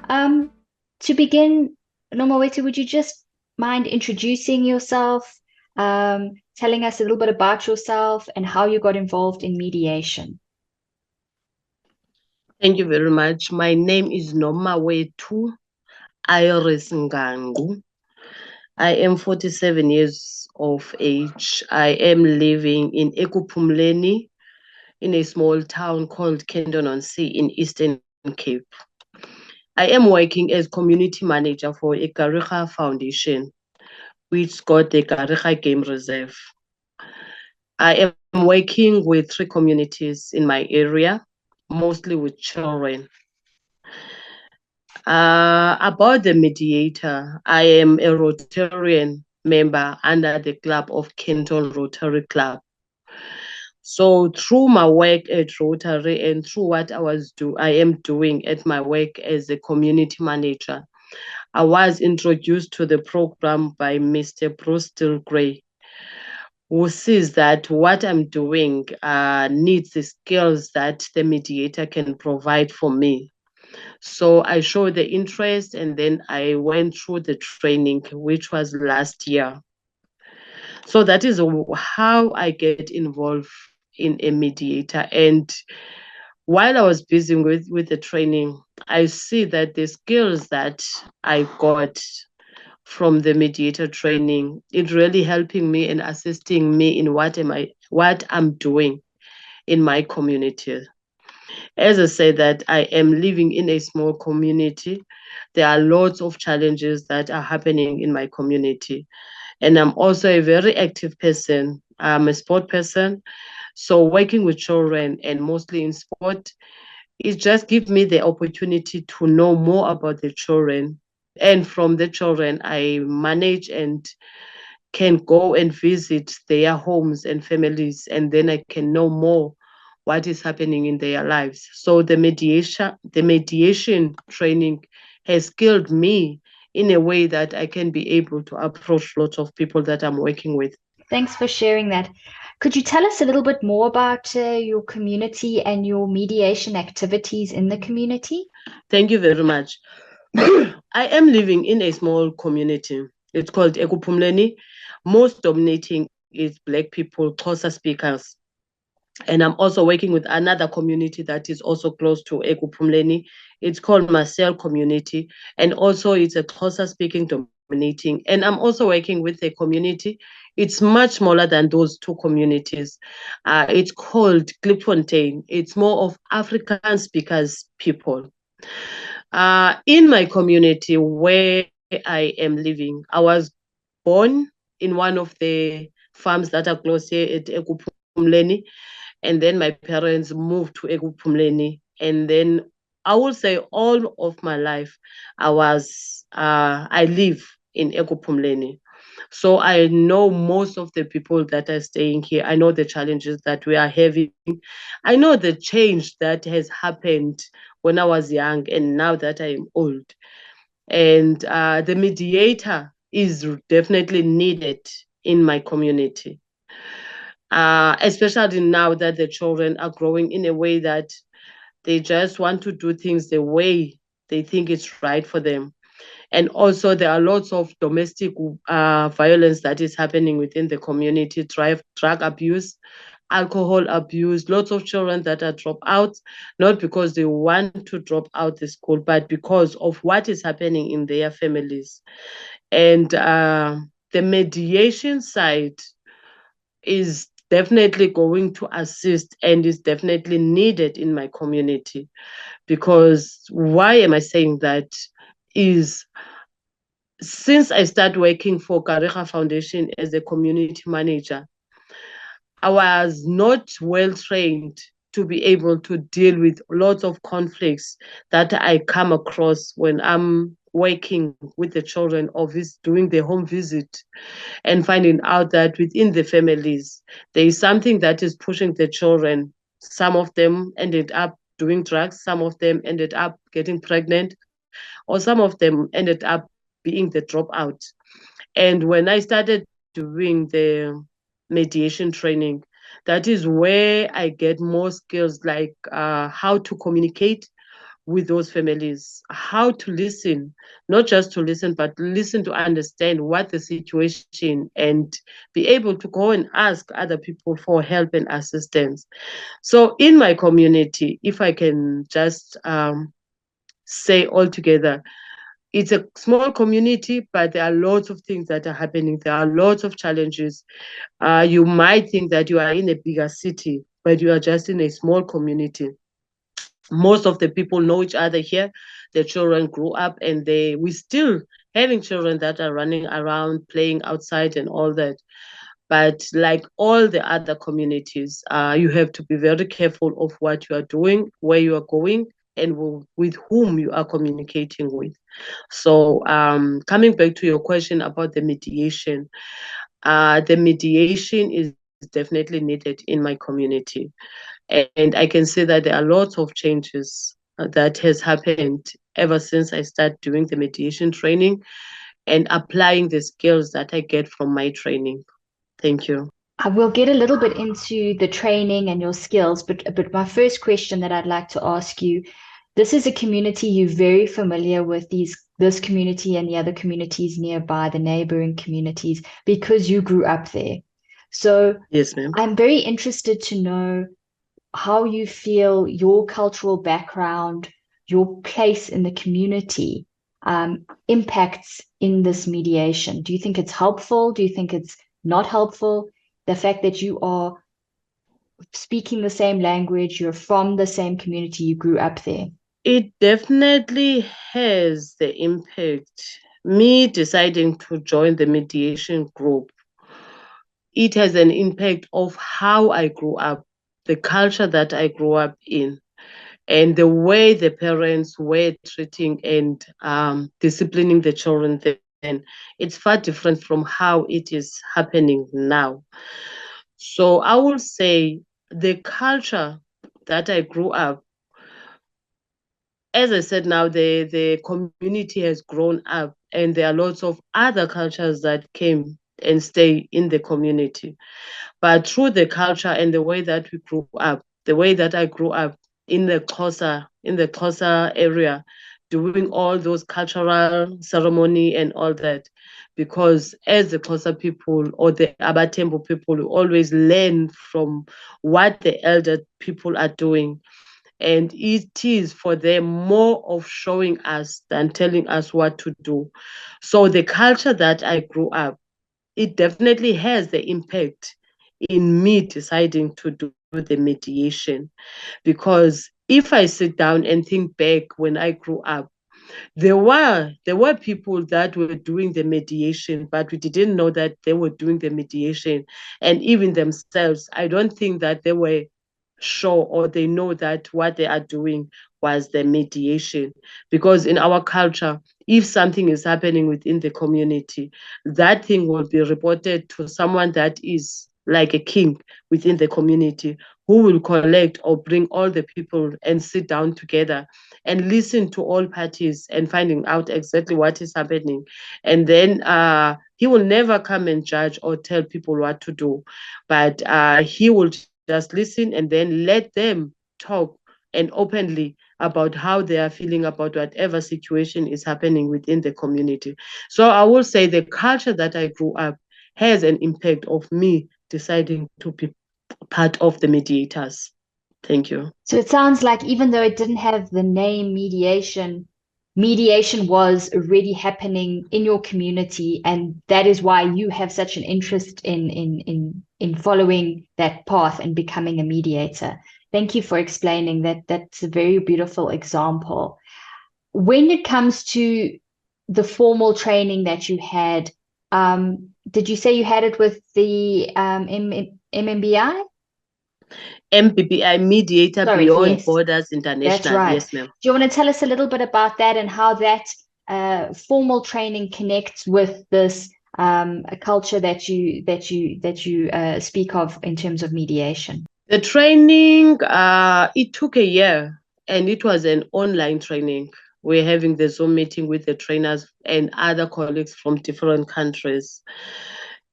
Um, to begin, Nomawethu, would you just mind introducing yourself, telling us a little bit about yourself and how you got involved in mediation? Thank you very much. My name is Nomawethu Iris Ngangqu. I am 47 years of age. I am living in Ekuphumleni in a small town called Kendon-on-Sea in Eastern Cape. I am working as community manager for a Gariga Foundation, which got the Gariga Game Reserve. I am working with three communities in my area, mostly with children. About the mediator, I am a Rotarian member under the club of Kenton Rotary Club. So through my work at Rotary and through what I am doing at my work as a community manager, I was introduced to the program by Mr. Bruce Gray, who sees that what I'm doing needs the skills that the mediator can provide for me. So I showed the interest and then I went through the training, which was last year. So that is how I get involved in a mediator. And while I was busy with the training, I see that the skills that I got from the mediator training, it really helping me and assisting me in what I'm doing in my community. As I said that I am living in a small community, there are lots of challenges that are happening in my community. And I'm also a very active person. I'm a sport person. So working with children and mostly in sport, it just gives me the opportunity to know more about the children. And from the children, I manage and can go and visit their homes and families, and then I can know more what is happening in their lives. So the mediation training has skilled me in a way that I can be able to approach lots of people that I'm working with. Thanks for sharing that. Could you tell us a little bit more about your community and your mediation activities in the community? Thank you very much. I am living in a small community. It's called Ekuphumleni. Most dominating is Black people, Xhosa speakers. And I'm also working with another community that is also close to Ekuphumleni. It's called Marcel Community. And also it's a Xhosa speaking dominating. And I'm also working with a community. It's much smaller than those two communities. It's called Klipfontein. It's more of African speakers people. In my community where I am living, I was born in one of the farms that are close here at Ekuphumleni, and then my parents moved to Ekuphumleni, and then I will say all of my life I live in Ekuphumleni. So I know most of the people that are staying here. I know the challenges that we are having. I know the change that has happened when I was young and now that I am old. And the mediator is definitely needed in my community, especially now that the children are growing in a way that they just want to do things the way they think it's right for them. And also, there are lots of domestic violence that is happening within the community, drug abuse, alcohol abuse, lots of children that are drop out, not because they want to drop out the school, but because of what is happening in their families. And the mediation side is definitely going to assist and is definitely needed in my community. Because why am I saying that? Is since I started working for Gariga Foundation as a community manager, I was not well trained to be able to deal with lots of conflicts that I come across when I'm working with the children or doing the home visit and finding out that within the families, there is something that is pushing the children. Some of them ended up doing drugs, some of them ended up getting pregnant, or some of them ended up being the dropout. And when I started doing the mediation training, that is where I get more skills like how to communicate with those families, how to listen, not just to listen, but listen to understand what the situation, and be able to go and ask other people for help and assistance. So in my community, if I can just say altogether, it's a small community, but there are lots of things that are happening. There are lots of challenges. You might think that you are in a bigger city, but you are just in a small community. Most of the people know each other here. The children grew up, and we still having children that are running around, playing outside and all that. But like all the other communities, you have to be very careful of what you are doing, where you are going, and with whom you are communicating with. So coming back to your question about the mediation is definitely needed in my community. And I can say that there are lots of changes that has happened ever since I started doing the mediation training and applying the skills that I get from my training. Thank you. I will get a little bit into the training and your skills, but my first question that I'd like to ask you, this is a community you're very familiar with, this community and the other communities nearby, the neighboring communities, because you grew up there. So Yes, ma'am. I'm very interested to know how you feel your cultural background, your place in the community impacts in this mediation. Do you think it's helpful? Do you think it's not helpful? The fact that you are speaking the same language, you're from the same community, you grew up there. It definitely has the impact. Me deciding to join the mediation group, it has an impact of how I grew up, the culture that I grew up in, and the way the parents were treating and disciplining the children then. It's far different from how it is happening now. So I will say the culture that I grew up, as I said now, the community has grown up, and there are lots of other cultures that came and stay in the community. But through the culture and the way that we grew up, the way that I grew up in the Xhosa area, doing all those cultural ceremony and all that, because as the Xhosa people or the Abatembo people, we always learn from what the elder people are doing, and it is for them more of showing us than telling us what to do. So the culture that I grew up, it definitely has the impact in me deciding to do the mediation. Because if I sit down and think back when I grew up, there were people that were doing the mediation, but we didn't know that they were doing the mediation. And even themselves, I don't think that they were sure or they know that what they are doing was the mediation. Because in our culture, if something is happening within the community, that thing will be reported to someone that is like a king within the community, who will collect or bring all the people and sit down together and listen to all parties and finding out exactly what is happening. And then he will never come and judge or tell people what to do, but he will just listen and then let them talk and openly about how they are feeling about whatever situation is happening within the community. So I will say the culture that I grew up has an impact of me deciding to be part of the mediators. Thank you. So it sounds like even though it didn't have the name mediation, mediation was already happening in your community, and that is why you have such an interest in following that path and becoming a mediator. Thank you for explaining that. That's a very beautiful example. When it comes to the formal training that you had, did you say you had it with the MMBI? MBBI, Mediator Sorry, Beyond yes. Borders That's International. right. Yes, ma'am. Do you want to tell us a little bit about that and how that formal training connects with this culture that you speak of in terms of mediation? The training, it took a year, and it was an online training. We're having the Zoom meeting with the trainers and other colleagues from different countries.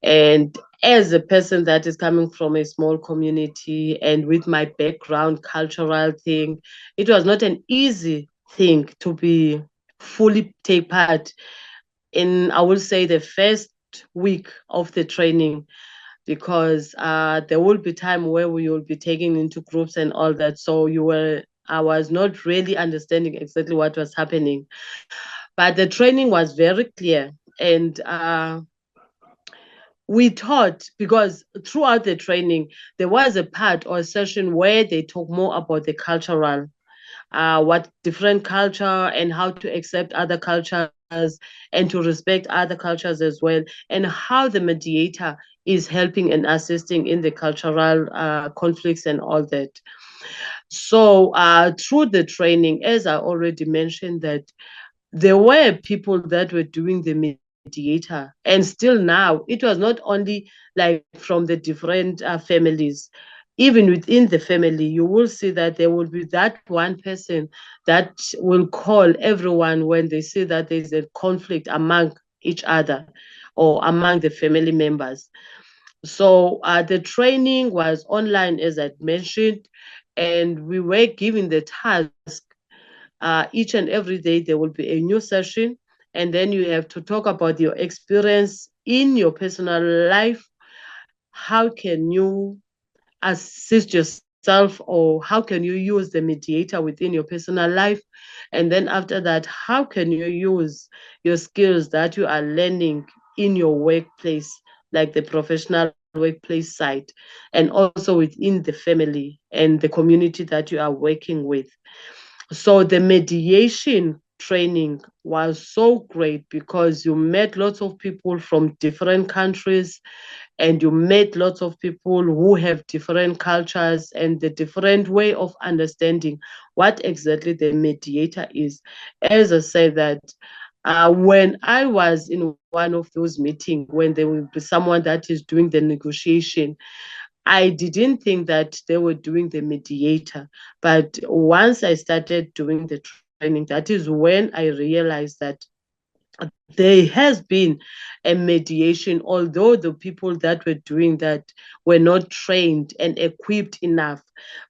And as a person that is coming from a small community and with my background, cultural thing, it was not an easy think to be fully take part in, I will say, the first week of the training, because there will be time where we will be taken into groups and all that. So I was not really understanding exactly what was happening, but the training was very clear. And we taught, because throughout the training, there was a part or a session where they talk more about the cultural, what different culture and how to accept other cultures and to respect other cultures as well, and how the mediator is helping and assisting in the cultural conflicts and all that. So through the training, as I already mentioned, that there were people that were doing the mediator, and still now, it was not only like from the different families. Even within the family, you will see that there will be that one person that will call everyone when they see that there's a conflict among each other or among the family members. So the training was online, as I mentioned, and we were given the task each and every day there will be a new session, and then you have to talk about your experience in your personal life. How can you assist yourself, or how can you use the mediator within your personal life? And then after that, how can you use your skills that you are learning in your workplace, like the professional workplace side, and also within the family and the community that you are working with. So the mediation training was so great because you met lots of people from different countries, and you met lots of people who have different cultures and the different way of understanding what exactly the mediator is. As I said that when I was in one of those meetings, when there will be someone that is doing the negotiation, I didn't think that they were doing the mediator. But once I started doing the training, that is when I realized that there has been a mediation, although the people that were doing that were not trained and equipped enough.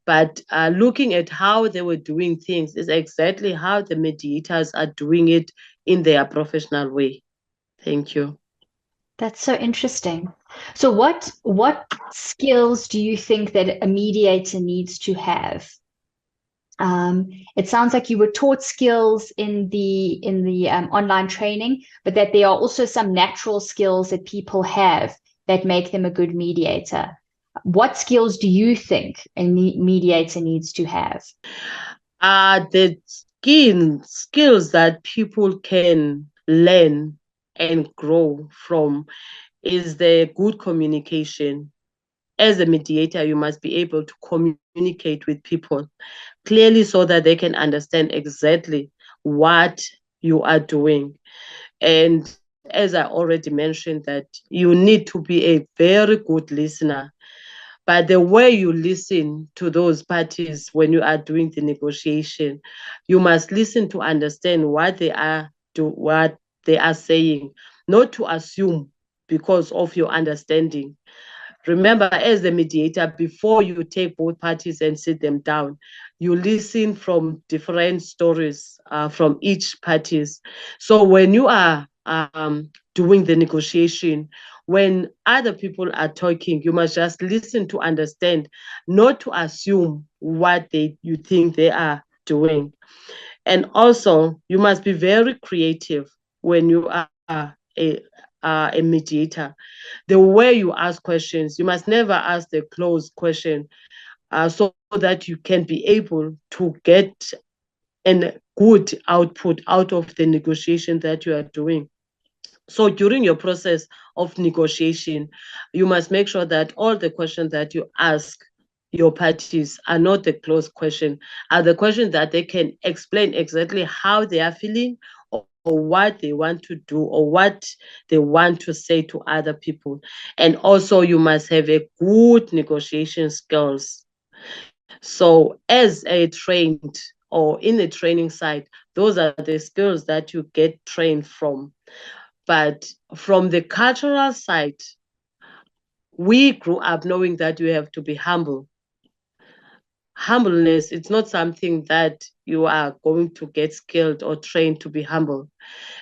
But looking at how they were doing things is exactly how the mediators are doing it in their professional way. Thank you. That's so interesting. So what skills do you think that a mediator needs to have? It sounds like you were taught skills in the online training, but that there are also some natural skills that people have that make them a good mediator. What skills do you think a mediator needs to have? The skills that people can learn and grow from is the good communication. As a mediator, you must be able to communicate with people clearly so that they can understand exactly what you are doing. And as I already mentioned, that you need to be a very good listener. But the way you listen to those parties when you are doing the negotiation, you must listen to understand what they are saying, not to assume because of your understanding. Remember, as the mediator, before you take both parties and sit them down, you listen from different stories from each parties. So when you are doing the negotiation, when other people are talking, you must just listen to understand, not to assume what you think they are doing. And also, you must be very creative when you are a mediator. The way you ask questions, you must never ask the closed question, so that you can be able to get a good output out of the negotiation that you are doing. So during your process of negotiation, you must make sure that all the questions that you ask your parties are not the closed question, are the questions that they can explain exactly how they are feeling, or what they want to do, or what they want to say to other people. And also you must have a good negotiation skills. So as a trained or in the training side, those are the skills that you get trained from. But from the cultural side, we grew up knowing that you have to be humble. humbleness, it's not something that you are going to get skilled or trained to be humble.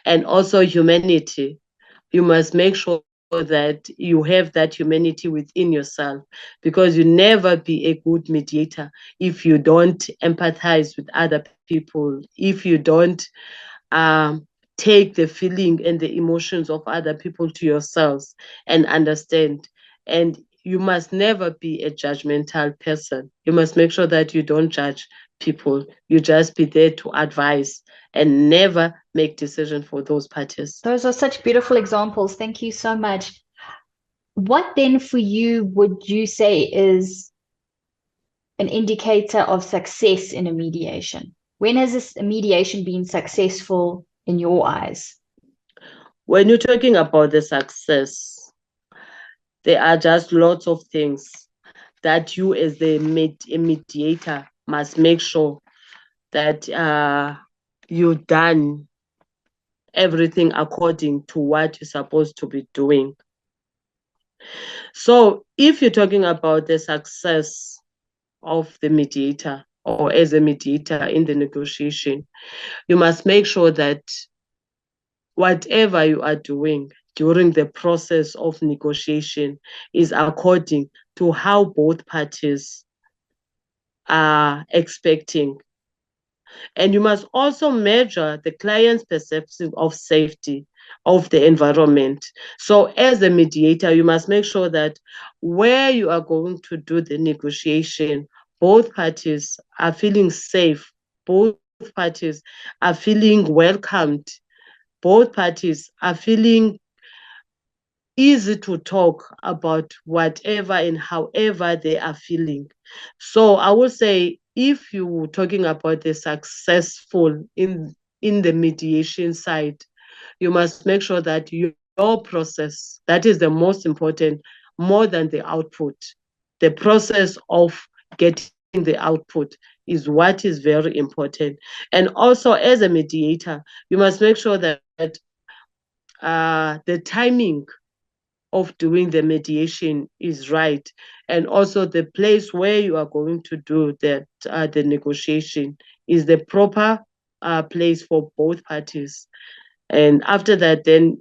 And also humanity. You must make sure that you have that humanity within yourself, because you never be a good mediator if you don't empathize with other people, if you don't um, take the feeling and the emotions of other people to yourselves and understand. And you must never be a judgmental person. You must make sure that you don't judge people. You just be there to advise and never make decisions for those parties. Those are such beautiful examples. Thank you so much. What then for you would you say is an indicator of success in a mediation? When has this mediation been successful in your eyes? When you're talking about the success, there are just lots of things that you as the mediator must make sure that you've done everything according to what you're supposed to be doing. So if you're talking about the success of the mediator or as a mediator in the negotiation, you must make sure that whatever you are doing during the process of negotiation is according to how both parties are expecting. And you must also measure the client's perception of safety of the environment. So as a mediator, you must make sure that where you are going to do the negotiation, both parties are feeling safe, both parties are feeling welcomed, both parties are feeling easy to talk about whatever and however they are feeling. So I would say if you're talking about the successful in the mediation side, you must make sure that your process, that is the most important, more than the output. The process of getting the output is what is very important. And also as a mediator, you must make sure that the timing of doing the mediation is right, and also the place where you are going to do that the negotiation is the proper place for both parties. And after that, then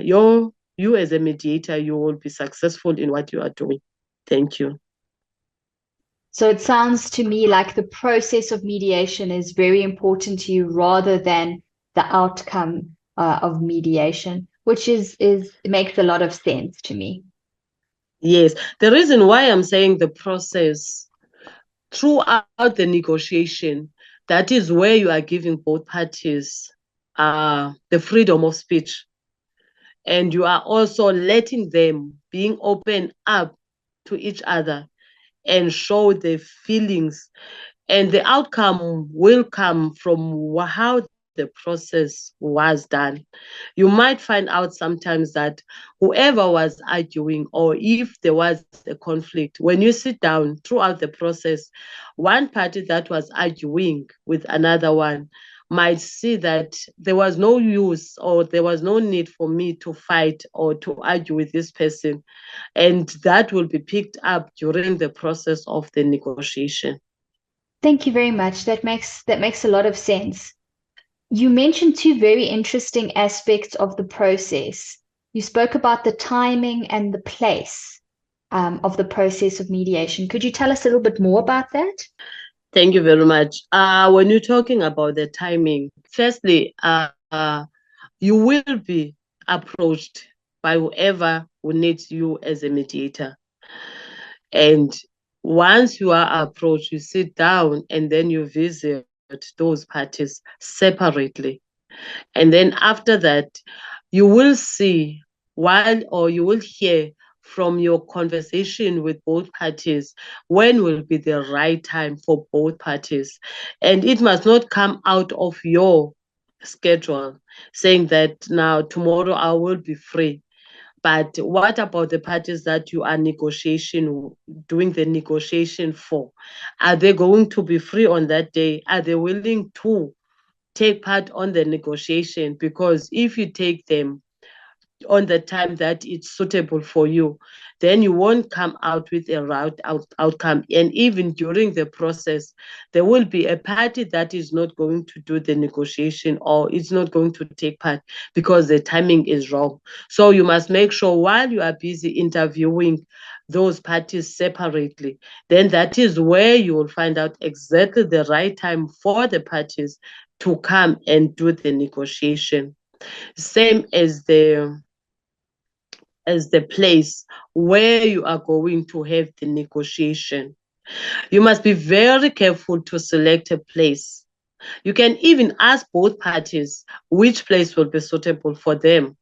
you as a mediator, you will be successful in what you are doing. Thank you. So it sounds to me like the process of mediation is very important to you rather than the outcome of mediation, which is makes a lot of sense to me. Yes, the reason why I'm saying the process throughout the negotiation, that is where you are giving both parties the freedom of speech, and you are also letting them being open up to each other and show their feelings, and the outcome will come from how the process was done. You might find out sometimes that whoever was arguing, or if there was a conflict, when you sit down throughout the process, one party that was arguing with another one might see that there was no use or there was no need for me to fight or to argue with this person, and that will be picked up during the process of the negotiation. Thank you very much. That makes a lot of sense. You mentioned two very interesting aspects of the process. You spoke about the timing and the place of the process of mediation. Could you tell us a little bit more about that? Thank you very much. When you're talking about the timing, firstly, you will be approached by whoever who needs you as a mediator. And once you are approached, you sit down and then you visit those parties separately. And then after that, you will see or you will hear from your conversation with both parties when will be the right time for both parties. And it must not come out of your schedule saying that now tomorrow I will be free. But what about the parties that you are doing the negotiation for? Are they going to be free on that day? Are they willing to take part on the negotiation? Because if you take them on the time that it's suitable for you, then you won't come out with a outcome. And even during the process, there will be a party that is not going to do the negotiation, or it's not going to take part because the timing is wrong. So you must make sure while you are busy interviewing those parties separately, then that is where you will find out exactly the right time for the parties to come and do the negotiation. Same as the place where you are going to have the negotiation. You must be very careful to select a place. You can even ask both parties which place will be suitable for them.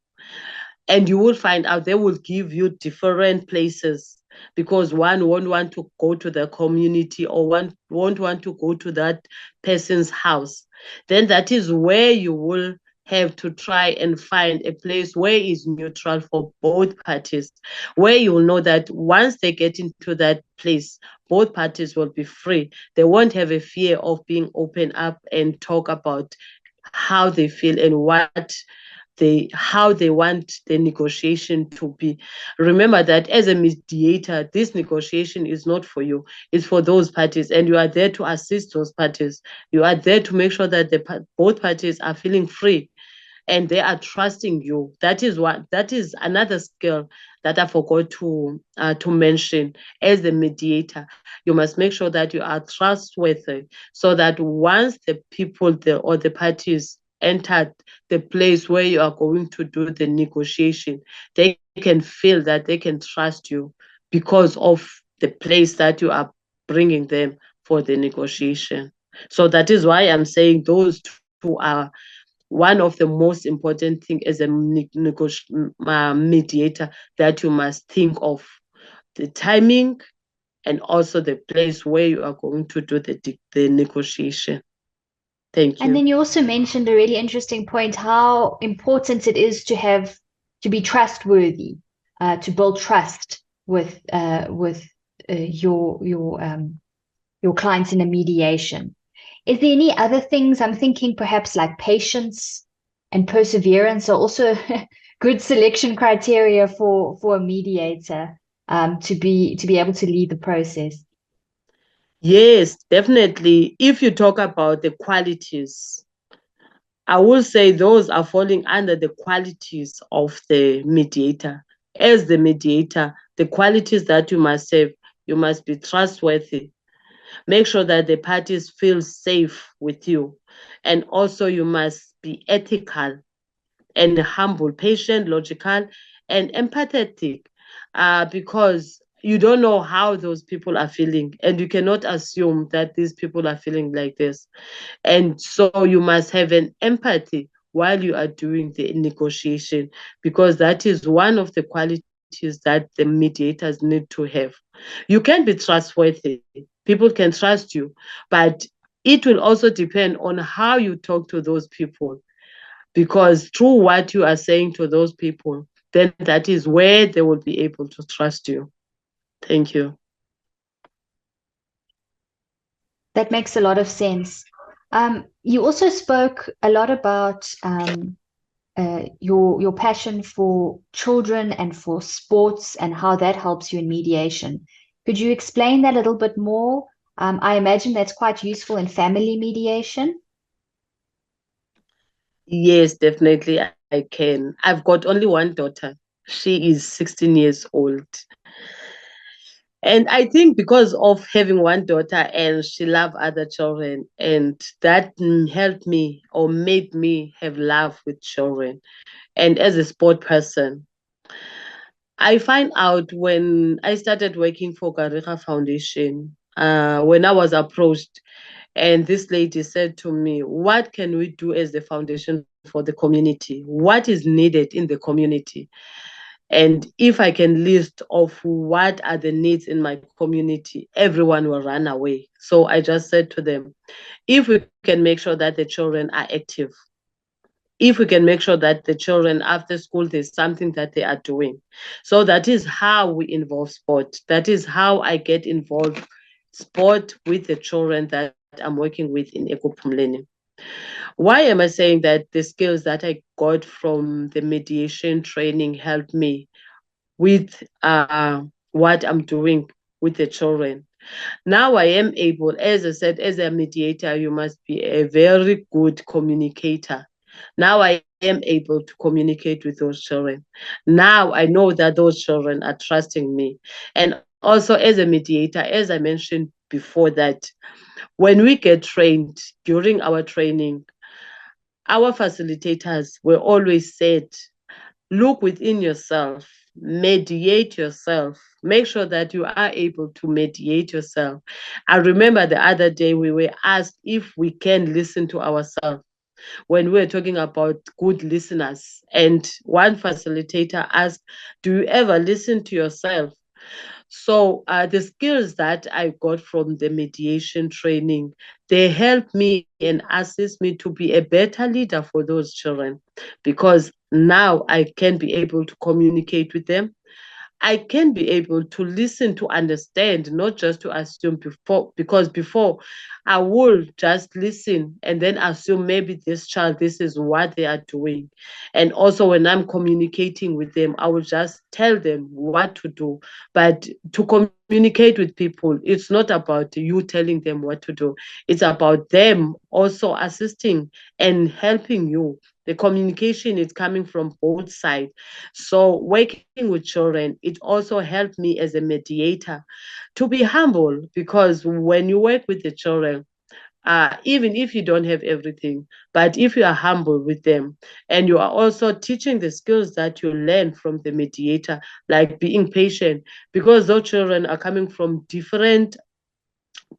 And you will find out they will give you different places, because one won't want to go to the community, or one won't want to go to that person's house. Then that is where you will have to try and find a place where is neutral for both parties, where you will know that once they get into that place, both parties will be free. They won't have a fear of being open up and talk about how they feel and how they want the negotiation to be. Remember that as a mediator, this negotiation is not for you, it's for those parties, and you are there to assist those parties. You are there to make sure that both parties are feeling free and they are trusting you. That is another skill that I forgot to mention. As the mediator, you must make sure that you are trustworthy, so that once or the parties entered the place where you are going to do the negotiation, they can feel that they can trust you because of the place that you are bringing them for the negotiation. So that is why I'm saying those two are one of the most important thing as a mediator that you must think of: the timing and also the place where you are going to do the negotiation. Thank And you. then you also mentioned a really interesting point, how important it is to be trustworthy, to build trust with your clients in a mediation. Is there any other things? I'm thinking perhaps like patience and perseverance are also good selection criteria for a mediator, to be able to lead the process. Yes, definitely. If you talk about the qualities, I will say those are falling under the qualities of the mediator. As the mediator, the qualities that you must have: you must be trustworthy. Make sure that the parties feel safe with you. And also, you must be ethical and humble, patient, logical, and empathetic, because you don't know how those people are feeling, and you cannot assume that these people are feeling like this. And so you must have an empathy while you are doing the negotiation, because that is one of the qualities that the mediators need to have. You can be trustworthy, people can trust you, but it will also depend on how you talk to those people, because through what you are saying to those people, then that is where they will be able to trust you. Thank you. That makes a lot of sense. You also spoke a lot about your passion for children and for sports and how that helps you in mediation. Could you explain that a little bit more? I imagine that's quite useful in family mediation. Yes, definitely I can. I've got only one daughter. She is 16 years old. And I think because of having one daughter and she loved other children, and that helped me or made me have love with children. And as a sport person, I find out when I started working for Gariga Foundation, when I was approached, and this lady said to me, "What can we do as the foundation for the community? What is needed in the community? And if I can list of what are the needs in my community, everyone will run away." So I just said to them, if we can make sure that the children are active, if we can make sure that the children after school, there's something that they are doing. So that is how we involve sport. That is how I get involved sport with the children that I'm working with in Ekopumleni. Why am I saying that the skills that I got from the mediation training helped me with what I'm doing with the children? Now I am able, as I said, as a mediator, you must be a very good communicator. Now I am able to communicate with those children. Now I know that those children are trusting me. And also as a mediator, as I mentioned before, that when we get trained during our training, our facilitators were always said, look within yourself, mediate yourself, make sure that you are able to mediate yourself. I remember the other day we were asked if we can listen to ourselves when we were talking about good listeners. And one facilitator asked, do you ever listen to yourself? So the skills that I got from the mediation training, they help me and assist me to be a better leader for those children, because now I can be able to communicate with them. I can be able to listen to understand, not just to assume before, because before I will just listen and then assume maybe this child, this is what they are doing. And also when I'm communicating with them, I will just tell them what to do. But to communicate with people, it's not about you telling them what to do. It's about them also assisting and helping you. The communication is coming from both sides. So working with children, it also helped me as a mediator to be humble, because when you work with the children, even if you don't have everything, but if you are humble with them and you are also teaching the skills that you learn from the mediator, like being patient, because those children are coming from different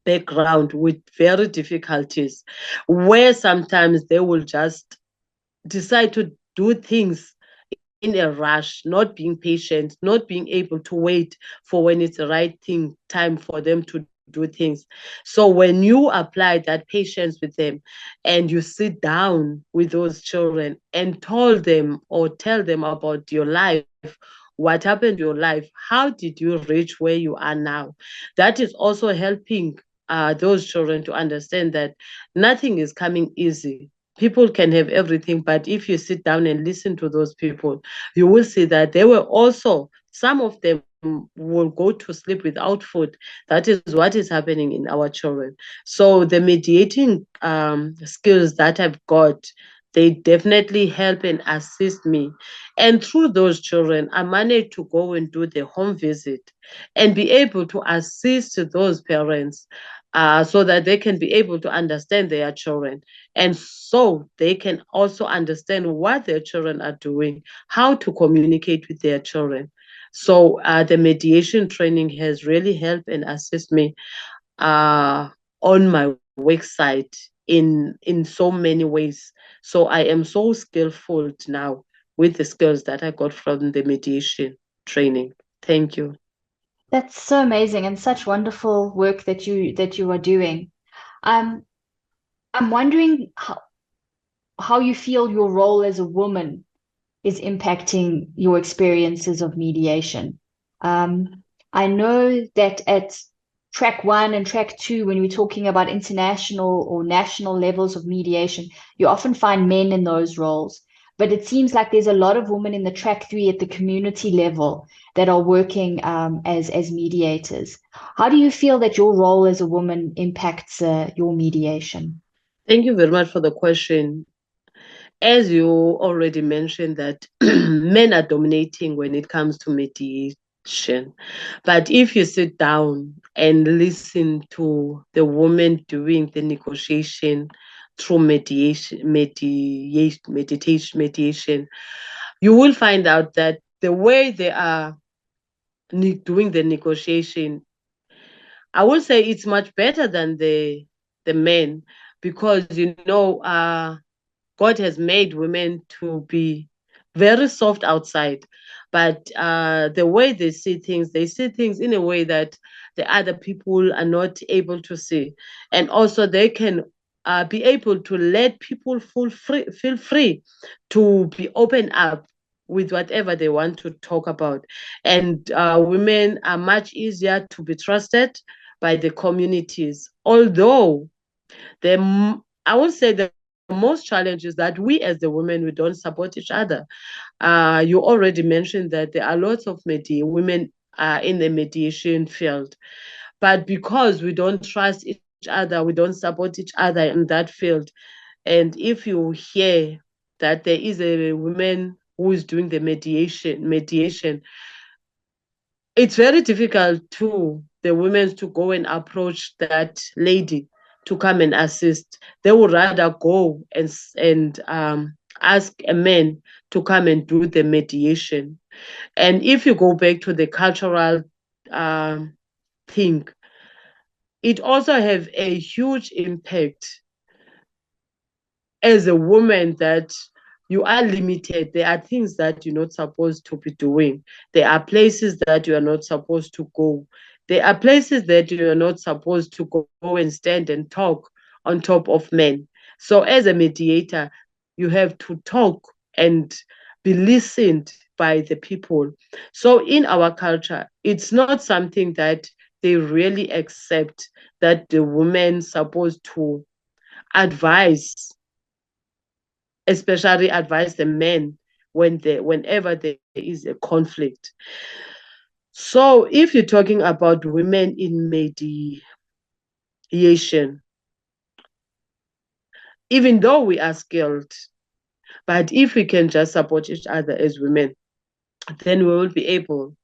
background with very difficulties, where sometimes they will just decide to do things in a rush, not being patient, not being able to wait for when it's the right thing, time for them to do things. So when you apply that patience with them and you sit down with those children and told them or tell them about your life, what happened in your life, how did you reach where you are now, that is also helping those children to understand that nothing is coming easy. People can have everything, but if you sit down and listen to those people, you will see that they were also, some of them will go to sleep without food. That is what is happening in our children. So the mediating skills that I've got, they definitely help and assist me. And through those children, I managed to go and do the home visit and be able to assist those parents so that they can be able to understand their children. And so they can also understand what their children are doing, how to communicate with their children. So the mediation training has really helped and assist me uh, on my work site in so many ways. So I am so skillful now with the skills that I got from the mediation training. Thank you. That's so amazing and such wonderful work that you are doing. Um, I'm wondering how you feel your role as a woman is impacting your experiences of mediation. I know that at track one and track two, when we're talking about international or national levels of mediation, you often find men in those roles. But it seems like there's a lot of women in the track three at the community level that are working as mediators. How do you feel that your role as a woman impacts your mediation? Thank you very much for the question. As you already mentioned, that men are dominating when it comes to mediation. But if you sit down and listen to the women doing the negotiation through mediation, you will find out that the way they are doing the negotiation, I will say it's much better than the men, because God has made women to be very soft outside, but the way they see things in a way that the other people are not able to see. And also they can be able to let people feel free to be open up with whatever they want to talk about. And women are much easier to be trusted by the communities, although I would say the most challenge is that we as the women, we don't support each other. You already mentioned that there are lots of women in the mediation field, but because we don't trust each other, we don't support each other in that field. And if you hear that there is a woman who is doing the mediation, it's very difficult to the women to go and approach that lady to come and assist. They would rather go and ask a man to come and do the mediation. And if you go back to the cultural thing, it also have a huge impact as a woman, that you are limited. There are things that you're not supposed to be doing. There are places that you are not supposed to go. There are places that you are not supposed to go and stand and talk on top of men. So as a mediator, you have to talk and be listened by the people. So in our culture, it's not something that they really accept, that the women supposed to advise, especially advise the men whenever there is a conflict. So if you're talking about women in mediation, even though we are skilled, but if we can just support each other as women, then we will be able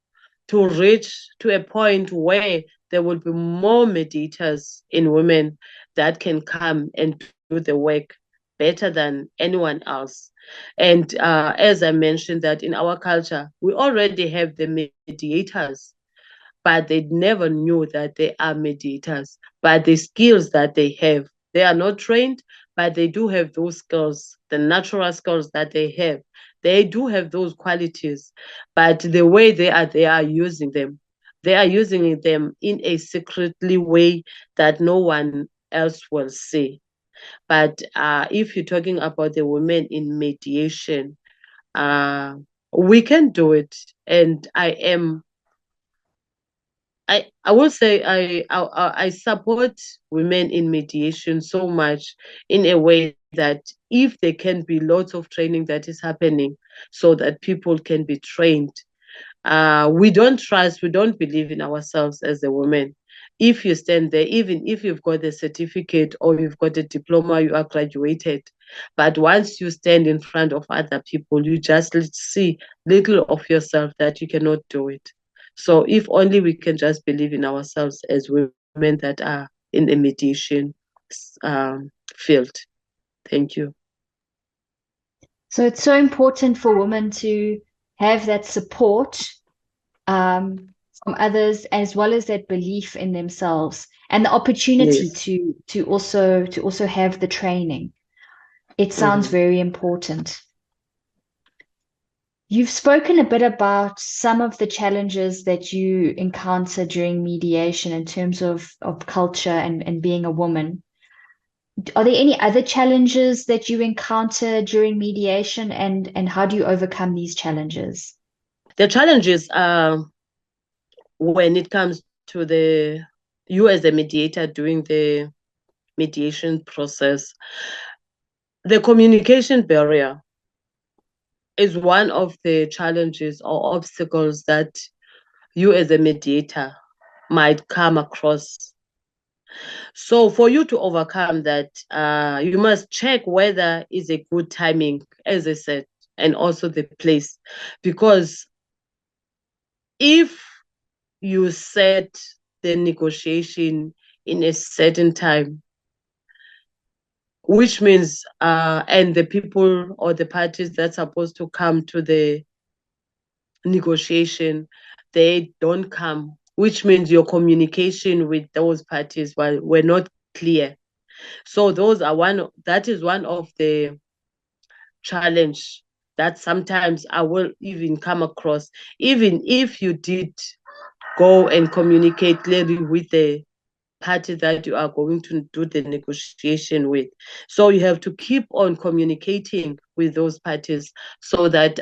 to reach to a point where there will be more mediators in women that can come and do the work better than anyone else. And as I mentioned, that in our culture, we already have the mediators, but they never knew that they are mediators. But the skills that they are not trained, but they do have those skills, the natural skills that they have. They do have those qualities, but the way they are using them. They are using them in a secretly way that no one else will see. But if you're talking about the women in mediation, we can do it. And I will say I support women in mediation so much, in a way that if there can be lots of training that is happening so that people can be trained. We don't believe in ourselves as a woman. If you stand there, even if you've got a certificate or you've got a diploma, you are graduated. But once you stand in front of other people, you just see little of yourself that you cannot do it. So if only we can just believe in ourselves as women that are in the mediation field. Thank you. So it's so important for women to have that support from others, as well as that belief in themselves and the opportunity Yes. to also have the training. It sounds very important. You've spoken a bit about some of the challenges that you encounter during mediation in terms of culture and being a woman. Are there any other challenges that you encounter during mediation, and how do you overcome these challenges? The challenges are when it comes to you as a mediator doing the mediation process. The communication barrier is one of the challenges or obstacles that you as a mediator might come across. So for you to overcome that, you must check whether it's a good timing, as I said, and also the place. Because if you set the negotiation in a certain time, which means and the people or the parties that's supposed to come to the negotiation, they don't come, which means your communication with those parties were not clear. So that is one of the challenge that sometimes I will even come across, even if you did go and communicate clearly with the party that you are going to do the negotiation with. So you have to keep on communicating with those parties so that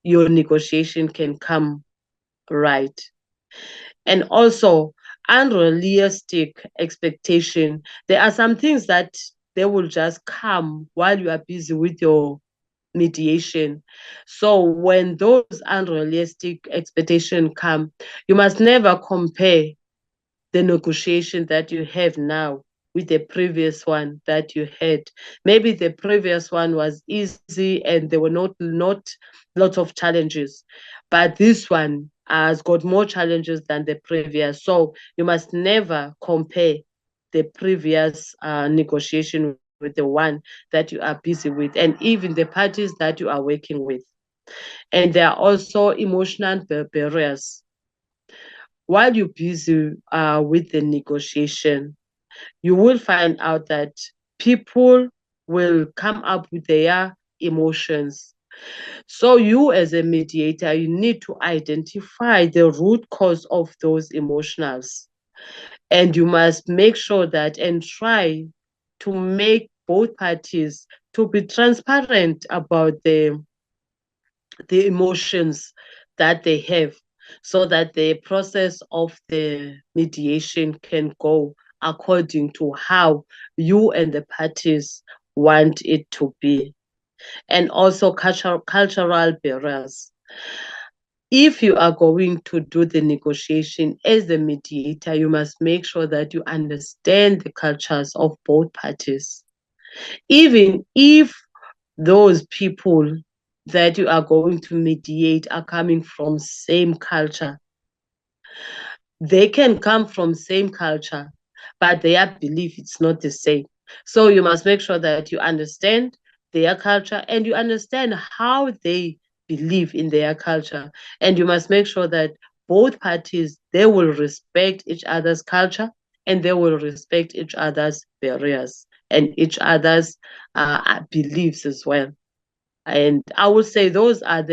your negotiation can come right. And also unrealistic expectation. There are some things that they will just come while you are busy with your mediation. So when those unrealistic expectations come, you must never compare the negotiation that you have now with the previous one that you had. Maybe the previous one was easy and there were not lots of challenges, but this one has got more challenges than the previous. So you must never compare the previous negotiation with the one that you are busy with, and even the parties that you are working with. And there are also emotional barriers. While you're busy with the negotiation, you will find out that people will come up with their emotions. So you as a mediator, you need to identify the root cause of those emotions. And you must make sure that and try to make both parties to be transparent about the emotions that they have, so that the process of the mediation can go according to how you and the parties want it to be. And also cultural barriers. If you are going to do the negotiation as the mediator, you must make sure that you understand the cultures of both parties. Even if those people that you are going to mediate are coming from same culture, they can come from same culture, but their belief it's not the same. So you must make sure that you understand their culture and you understand how they believe in their culture. And you must make sure that both parties, they will respect each other's culture and they will respect each other's barriers and each other's beliefs as well. And I would say those are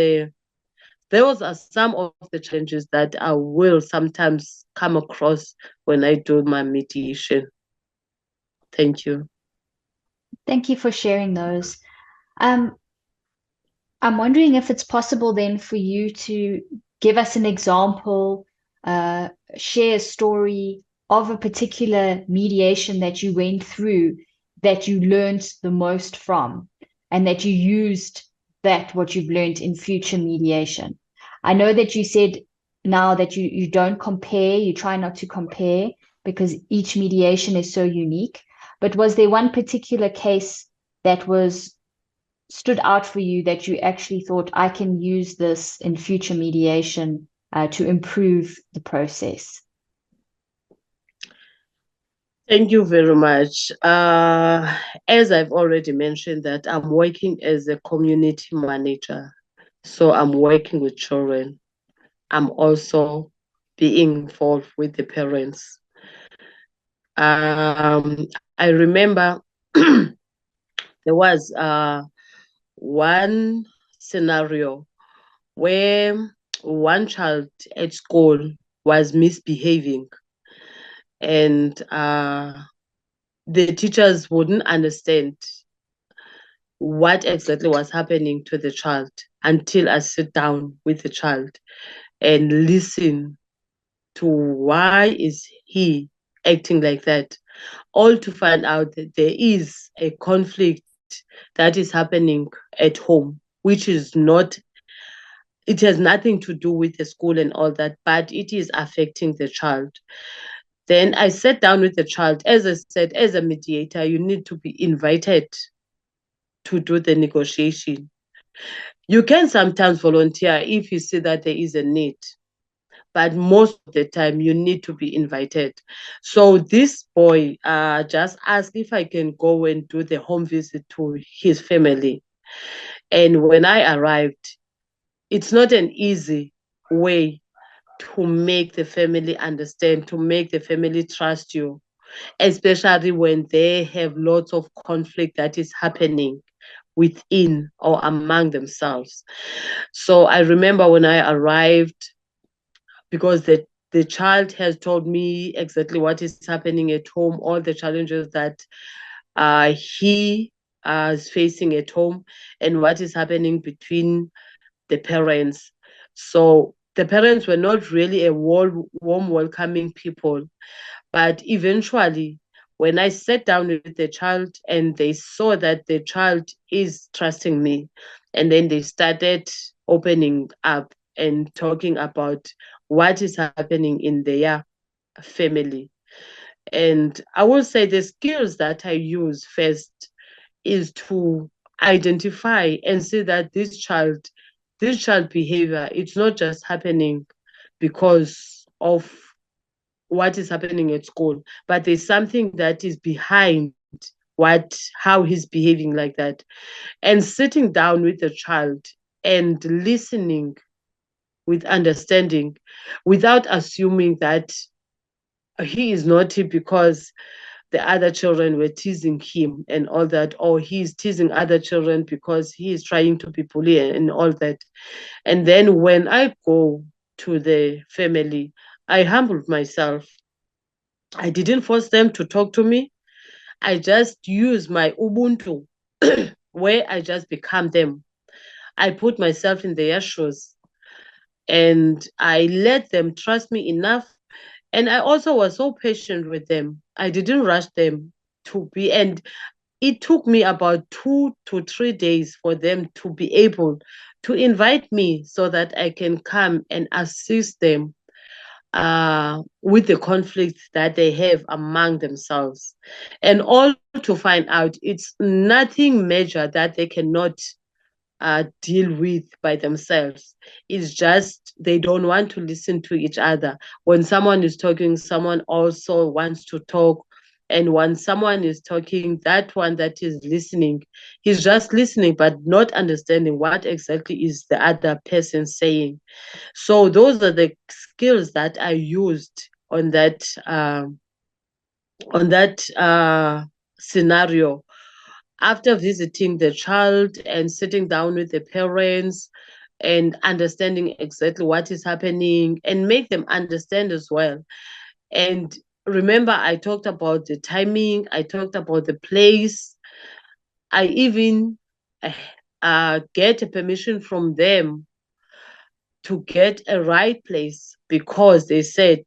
some of the challenges that I will sometimes come across when I do my mediation. Thank you. Thank you for sharing those. Um, I'm wondering if it's possible then for you to give us an example, uh, share a story of a particular mediation that you went through that you learned the most from, and that you used that what you've learned in future mediation. I know that you said now that you don't compare, you try not to compare because each mediation is so unique. But was there one particular case that was stood out for you that you actually thought, I can use this in future mediation to improve the process? Thank you very much. As I've already mentioned that I'm working as a community manager. So I'm working with children. I'm also being involved with the parents. I remember there was one scenario where one child at school was misbehaving, and the teachers wouldn't understand what exactly was happening to the child until I sit down with the child and listen to why is he acting like that, all to find out that there is a conflict that is happening at home, which is not, it has nothing to do with the school and all that, but it is affecting the child. Then I sat down with the child. As I said, as a mediator, you need to be invited to do the negotiation. You can sometimes volunteer if you see that there is a need, but most of the time you need to be invited. So this boy just asked if I can go and do the home visit to his family. And when I arrived, it's not an easy way to make the family understand, to make the family trust you, especially when they have lots of conflict that is happening within or among themselves. So I remember when I arrived, because the child has told me exactly what is happening at home, all the challenges that he is facing at home, and what is happening between the parents. So the parents were not really a warm, welcoming people, but eventually when I sat down with the child and they saw that the child is trusting me, and then they started opening up and talking about what is happening in their family. And I will say the skills that I use first is to identify and see that this child behavior, it's not just happening because of what is happening at school, but there's something that is behind how he's behaving like that. And sitting down with the child and listening with understanding, without assuming that he is naughty because the other children were teasing him and all that, or he's teasing other children because he is trying to be bully and all that. And then when I go to the family, I humbled myself. I didn't force them to talk to me. I just use my Ubuntu, where I just become them. I put myself in their shoes and I let them trust me enough. And I also was so patient with them. I didn't rush them to be, and it took me about 2 to 3 days for them to be able to invite me so that I can come and assist them with the conflicts that they have among themselves. And all to find out it's nothing major that they cannot deal with by themselves. It's just they don't want to listen to each other. When someone is talking, someone also wants to talk. And when someone is talking, that one that is listening, he's just listening, but not understanding what exactly is the other person saying. So those are the skills that I used on that scenario. After visiting the child and sitting down with the parents and understanding exactly what is happening and make them understand as well. And remember, I talked about the timing, I talked about the place. I even get a permission from them to get a right place, because they said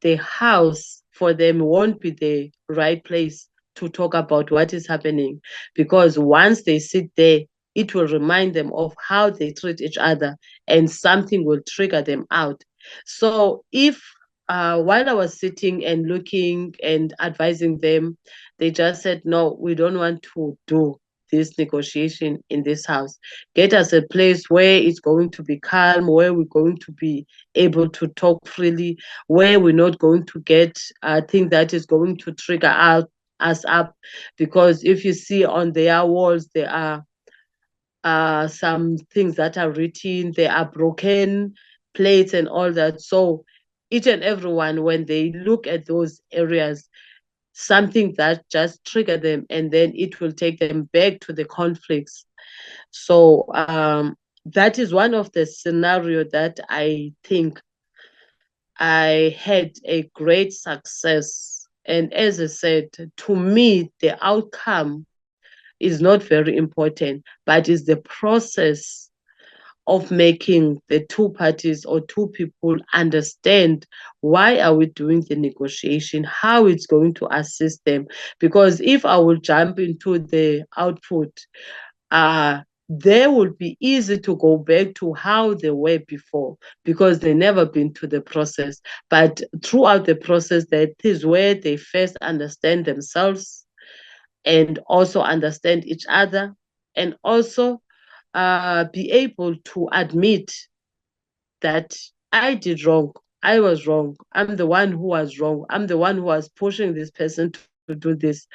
the house for them won't be the right place to talk about what is happening, because once they sit there, it will remind them of how they treat each other and something will trigger them out. So if while I was sitting and looking and advising them, they just said, no, we don't want to do this negotiation in this house. Get us a place where it's going to be calm, where we're going to be able to talk freely, where we're not going to get a thing that is going to trigger us up. Because if you see on their walls, there are some things that are written, there are broken plates and all that. So each and everyone, when they look at those areas, something that just trigger them, and then it will take them back to the conflicts. So that is one of the scenario that I think I had a great success. And as I said, to me, the outcome is not very important, but is the process of making the two parties or two people understand why are we doing the negotiation, how it's going to assist them. Because if I will jump into the output, they will be easy to go back to how they were before, because they never been to the process. But throughout the process, that is where they first understand themselves and also understand each other, and also be able to admit that I did wrong. I was wrong. I'm the one who was wrong. I'm the one who was pushing this person to do this.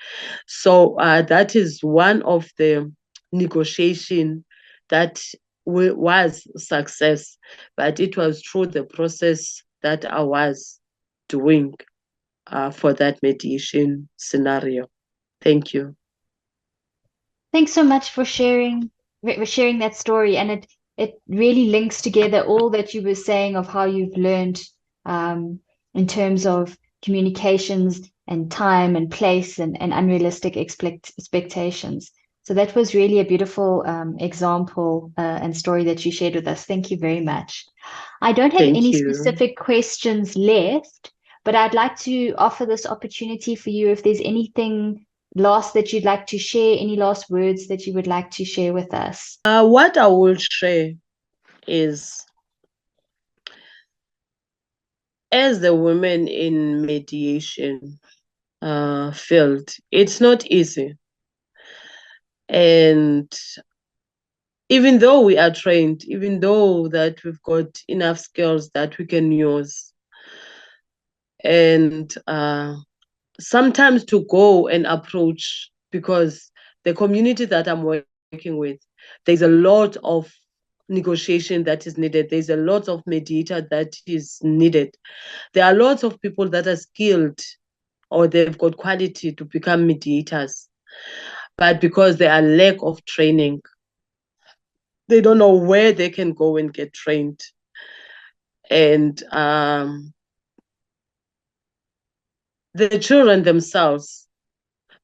So that is one of the negotiation that was success, but it was through the process that I was doing for that mediation scenario. Thank you. Thanks so much for sharing that story, and it really links together all that you were saying of how you've learned in terms of communications and time and place and unrealistic expectations. So that was really a beautiful example and story that you shared with us. Thank you very much. I don't have Thank any you. specific questions left, But I'd like to offer this opportunity for you if there's anything last that you'd like to share, any last words that you would like to share with us. What I will share is, as the women in mediation field, it's not easy. And even though we are trained, even though that we've got enough skills that we can use, and sometimes to go and approach, because the community that I'm working with, there's a lot of negotiation that is needed. There's a lot of mediator that is needed. There are lots of people that are skilled or they've got quality to become mediators. But because there are lack of training, they don't know where they can go and get trained. And the children themselves,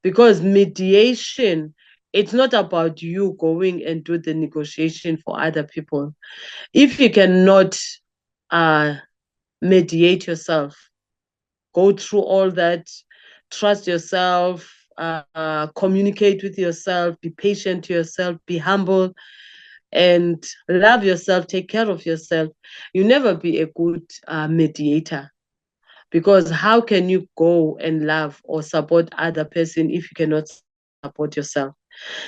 because mediation, it's not about you going and do the negotiation for other people. If you cannot mediate yourself, go through all that, trust yourself, communicate with yourself, be patient to yourself, be humble, and love yourself, take care of yourself, you never be a good mediator. Because how can you go and love or support other person if you cannot support yourself?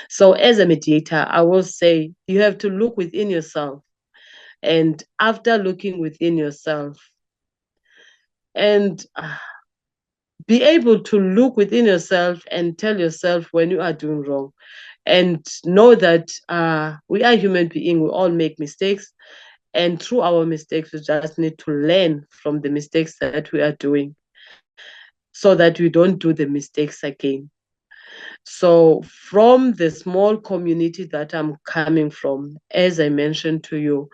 So as a mediator, I will say you have to look within yourself. And after looking within yourself and be able to look within yourself and tell yourself when you are doing wrong, and know that we are human beings, we all make mistakes. And through our mistakes, we just need to learn from the mistakes that we are doing so that we don't do the mistakes again. So from the small community that I'm coming from, as I mentioned to you,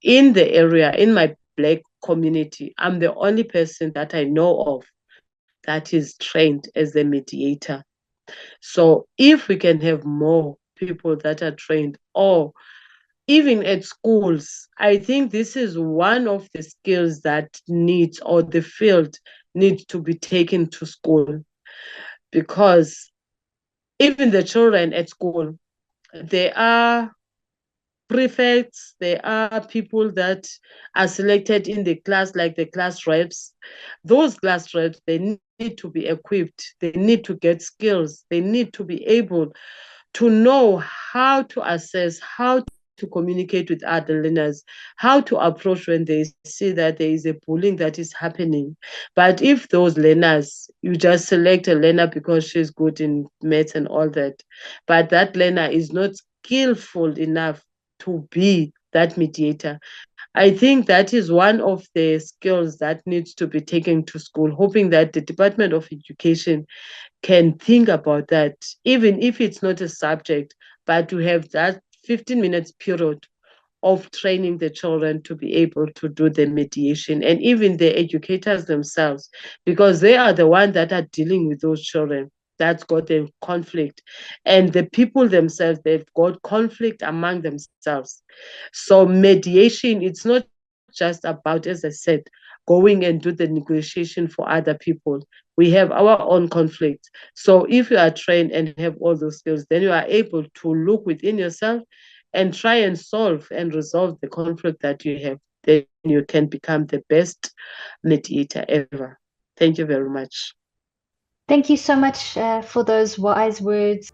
in the area, in my Black community, I'm the only person that I know of that is trained as a mediator. So if we can have more people that are trained, or even at schools, I think this is one of the skills that needs, or the field needs to be taken to school. Because even the children at school, they are prefects, there are people that are selected in the class, like the class reps. Those class reps, they need to be equipped, they need to get skills, they need to be able to know how to assess, how to communicate with other learners, how to approach when they see that there is a bullying that is happening. But if those learners, you just select a learner because she's good in maths and all that, but that learner is not skillful enough to be that mediator, I think that is one of the skills that needs to be taken to school, hoping that the Department of Education can think about that, even if it's not a subject, but to have that 15 minutes period of training the children to be able to do the mediation, and even the educators themselves, because they are the ones that are dealing with those children that's got a conflict, and the people themselves, they've got conflict among themselves. So mediation, it's not just about, as I said, going and do the negotiation for other people. We have our own conflict. So if you are trained and have all those skills, then you are able to look within yourself and try and solve and resolve the conflict that you have. Then you can become the best mediator ever. Thank you very much. Thank you so much for those wise words.